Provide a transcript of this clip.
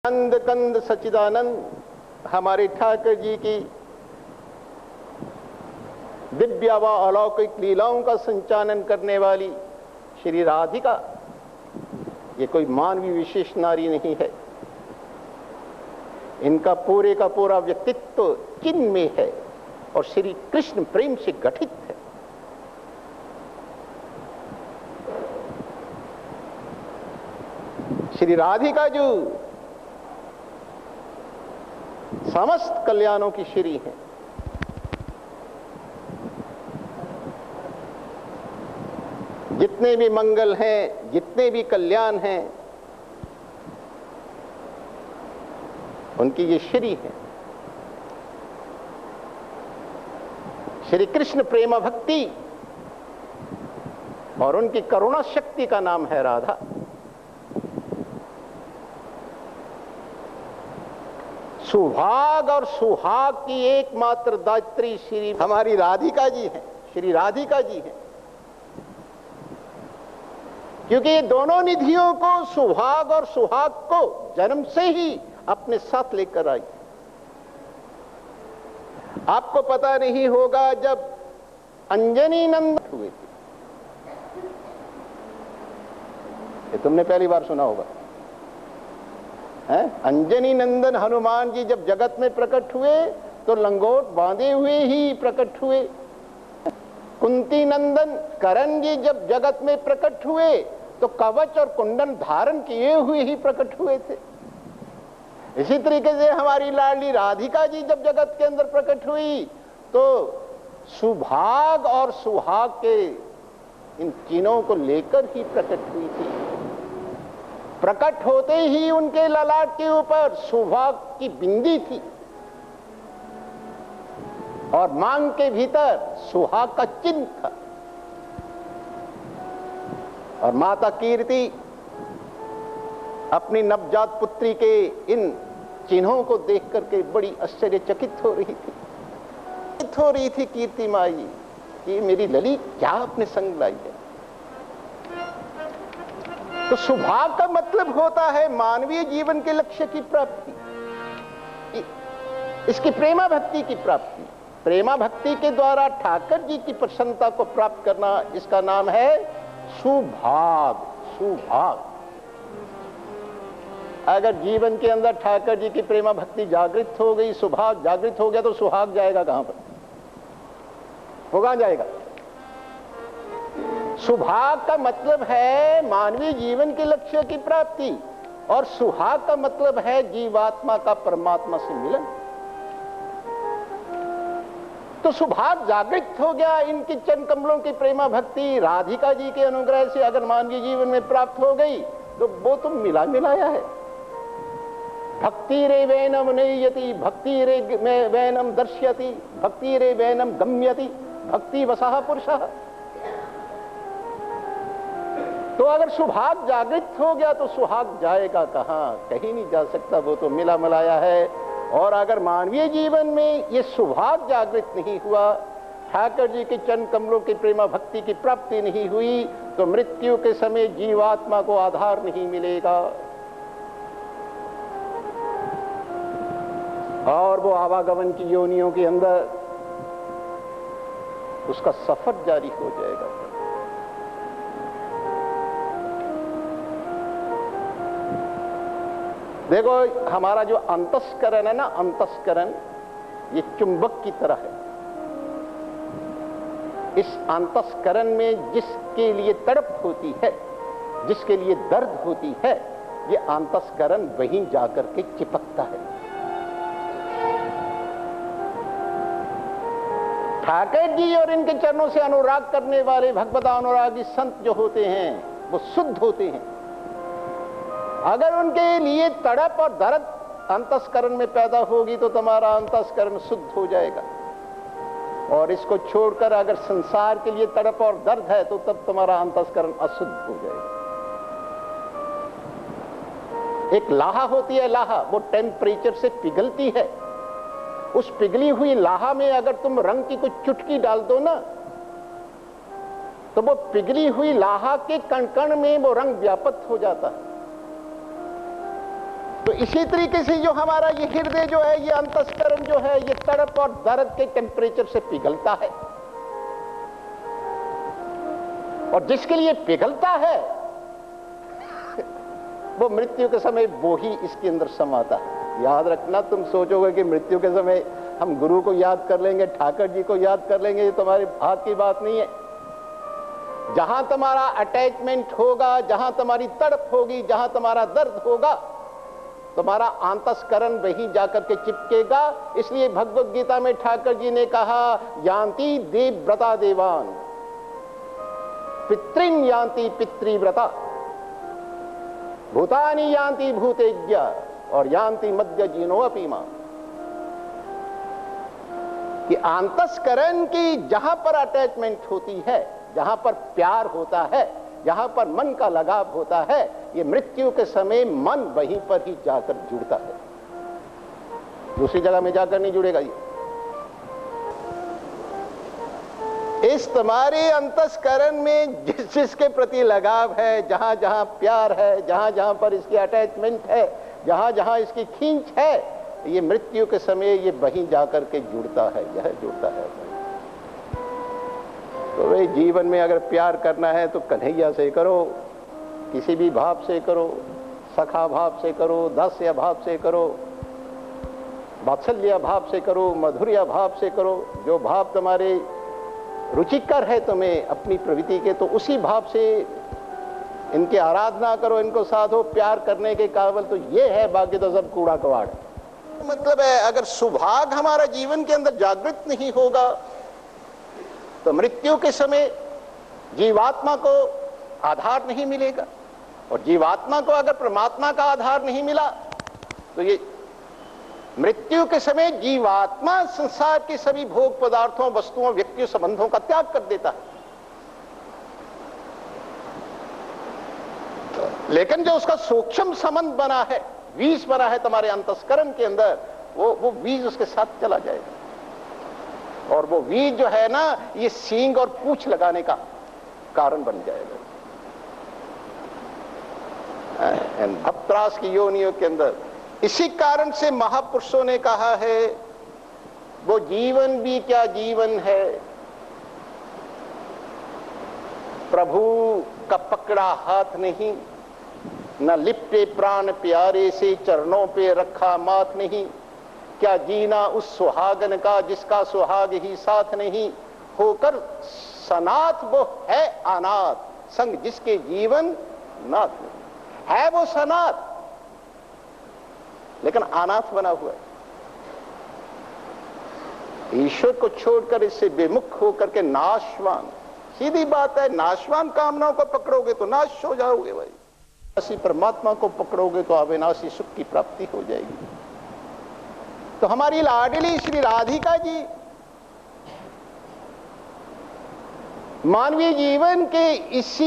कंद कंद सच्चिदानंद हमारे ठाकर जी की दिव्य व अलौकिक लीलाओं का संचालन करने वाली श्री राधिका, ये कोई मानवीय विशेष नारी नहीं है। इनका पूरे का पूरा व्यक्तित्व चिन्ह में है और श्री कृष्ण प्रेम से गठित है। श्री राधिका जो समस्त कल्याणों की श्री है। जितने भी मंगल हैं, जितने भी कल्याण हैं, उनकी ये श्री है। श्री कृष्ण प्रेम भक्ति और उनकी करुणा शक्ति का नाम है राधा। सुभाग और सुहाग की एकमात्र दात्री श्री हमारी राधिका जी हैं, श्री राधिका जी हैं। क्योंकि ये दोनों निधियों को, सुहाग और सुहाग को, जन्म से ही अपने साथ लेकर आई। आपको पता नहीं होगा, जब अंजनी नंदन हुए थे, ये तुमने पहली बार सुना होगा, है? अंजनी नंदन हनुमान जी जब जगत में प्रकट हुए तो लंगोट बांधे हुए ही प्रकट हुए। कुंती नंदन करण जी जब जगत में प्रकट हुए तो कवच और कुंडन धारण किए हुए ही प्रकट हुए थे। इसी तरीके से हमारी लाडली राधिका जी जब जगत के अंदर प्रकट हुई तो सुभाग और सुहाग के इन चिन्हों को लेकर ही प्रकट हुई थी। प्रकट होते ही उनके ललाट के ऊपर सुभाग की बिंदी थी और मांग के भीतर सुहाग का चिन्ह था। और माता कीर्ति अपनी नवजात पुत्री के इन चिन्हों को देख करके बड़ी आश्चर्यचकित हो रही थी कीर्ति माई कि मेरी लली क्या अपने संग लाई है। तो सुभाग का मतलब होता है मानवीय जीवन के लक्ष्य की प्राप्ति, इसकी प्रेमा भक्ति की प्राप्ति। प्रेमा भक्ति के द्वारा ठाकर जी की प्रसन्नता को प्राप्त करना, इसका नाम है सुभाग। सुभाग अगर जीवन के अंदर ठाकर जी की प्रेमा भक्ति जागृत हो गई, सुभाग जागृत हो गया, तो सुहाग जाएगा कहां पर? वो कहां जाएगा? सुभाग का मतलब है मानवीय जीवन के लक्ष्य की प्राप्ति और सुहाग का मतलब है जीवात्मा का परमात्मा से मिलन। तो सुभाग जागृत हो गया। इनकी चरण कमलों की प्रेमा भक्ति राधिका जी के अनुग्रह से अगर मानवीय जीवन में प्राप्त हो गई तो वो तो मिला मिलाया है। भक्ति रे वैनम नयति, भक्ति रे वैनम दर्श्यति, भक्ति रे वैनम गम्यति, भक्ति वसः पुरुषः। तो अगर सुभाग जागृत हो गया तो सुहाग जाएगा कहां? कहीं नहीं जा सकता, वो तो मिला मिलाया है। और अगर मानवीय जीवन में ये सुभाग जागृत नहीं हुआ, ठाकर जी के चरण कमलों की प्रेमा भक्ति की प्राप्ति नहीं हुई, तो मृत्यु के समय जीवात्मा को आधार नहीं मिलेगा और वो आवागमन की योनियों के अंदर उसका सफर जारी हो जाएगा। देखो, हमारा जो अंतस्करण है ना, अंतस्करण ये चुंबक की तरह है। इस अंतस्करण में जिसके लिए तड़प होती है, जिसके लिए दर्द होती है, ये अंतस्करण वहीं जाकर के चिपकता है। ठाकर जी और इनके चरणों से अनुराग करने वाले भगवदानुरागी संत जो होते हैं वो शुद्ध होते हैं। अगर उनके लिए तड़प और दर्द अंतस्करण में पैदा होगी तो तुम्हारा अंतस्करण शुद्ध हो जाएगा। और इसको छोड़कर अगर संसार के लिए तड़प और दर्द है तो तब तुम्हारा अंतस्करण अशुद्ध हो जाएगा। एक लाहा होती है, लाहा, वो टेम्परेचर से पिघलती है। उस पिघली हुई लाहा में अगर तुम रंग की कुछ चुटकी डाल दो ना, तो वो पिघली हुई लाहा के कण कण में वो रंग व्याप्त हो जाता है। तो इसी तरीके से जो हमारा ये हृदय जो है, ये अंतस्करण जो है, ये तड़प और दर्द के टेम्परेचर से पिघलता है, और जिसके लिए पिघलता है वो मृत्यु के समय वो ही इसके अंदर समाता है। याद रखना, तुम सोचोगे कि मृत्यु के समय हम गुरु को याद कर लेंगे, ठाकर जी को याद कर लेंगे, ये तुम्हारे हाथ की बात नहीं है। जहां तुम्हारा अटैचमेंट होगा, जहां तुम्हारी तड़प होगी, जहां तुम्हारा दर्द होगा, तुम्हारा अंतस्करण वहीं जाकर के चिपकेगा। इसलिए भगवत गीता में ठाकर जी ने कहा, यान्ति देवव्रता देवान, पितृन यान्ति पितृव्रता, भूतानि यान्ति भूतेज्ञ, और यान्ति मध्य जीनो अपीमा। कि अंतस्करण की जहां पर अटैचमेंट होती है, जहां पर प्यार होता है, जहां पर मन का लगाव होता है, ये मृत्यु के समय मन वहीं पर ही जाकर जुड़ता है, दूसरी जगह में जाकर नहीं जुड़ेगा। ये इस तुम्हारे अंतस्करण में जिस जिसके प्रति लगाव है, जहां जहां प्यार है, जहां जहां पर इसकी अटैचमेंट है, जहां जहां इसकी खींच है, ये मृत्यु के समय ये वहीं जाकर के जुड़ता है, यह जुड़ता है। तो भाई जीवन में अगर प्यार करना है तो कन्हैया से करो, किसी भी भाव से करो, सखा भाव से करो, दास्य भाव से करो, वात्सल्य भाव से करो, मधुर्य भाव से करो, जो भाव तुम्हारे रुचिकर है तुम्हें अपनी प्रवृत्ति के, तो उसी भाव से इनकी आराधना करो, इनको साधो। प्यार करने के काबिल तो ये है, बाकी तो सब कूड़ा कबाड़। मतलब है, अगर सुभाग हमारा जीवन के अंदर जागृत नहीं होगा तो मृत्यु के समय जीवात्मा को आधार नहीं मिलेगा, और जीवात्मा को अगर परमात्मा का आधार नहीं मिला तो ये मृत्यु के समय जीवात्मा संसार के सभी भोग पदार्थों, वस्तुओं, व्यक्तियों, संबंधों का त्याग कर देता है। लेकिन जो उसका सूक्ष्म संबंध बना है, बीज बना है तुम्हारे अंतस्करण के अंदर, वो बीज उसके साथ चला जाएगा, और वो बीज जो है ना, ये सींग और पूंछ लगाने का कारण बन जाएगा। भक्तरास की योनियों के अंदर इसी कारण से महापुरुषों ने कहा है, वो जीवन भी क्या जीवन है, प्रभु का पकड़ा हाथ नहीं, न लिपटे प्राण प्यारे से चरणों पे रखा माथ नहीं, क्या जीना उस सुहागन का जिसका सुहाग ही साथ नहीं, होकर सनाथ वो है अनाथ, संग जिसके जीवन नाथ नहीं। है वो सनाथ लेकिन अनाथ बना हुआ है, ईश्वर को छोड़कर इससे विमुख होकर के नाशवान, सीधी बात है, नाशवान कामनाओं को पकड़ोगे तो नाश हो जाओगे भाई, अविनाशी परमात्मा को पकड़ोगे तो अविनाशी सुख की प्राप्ति हो जाएगी। तो हमारी लाडली श्री राधिका जी मानवीय जीवन के इसी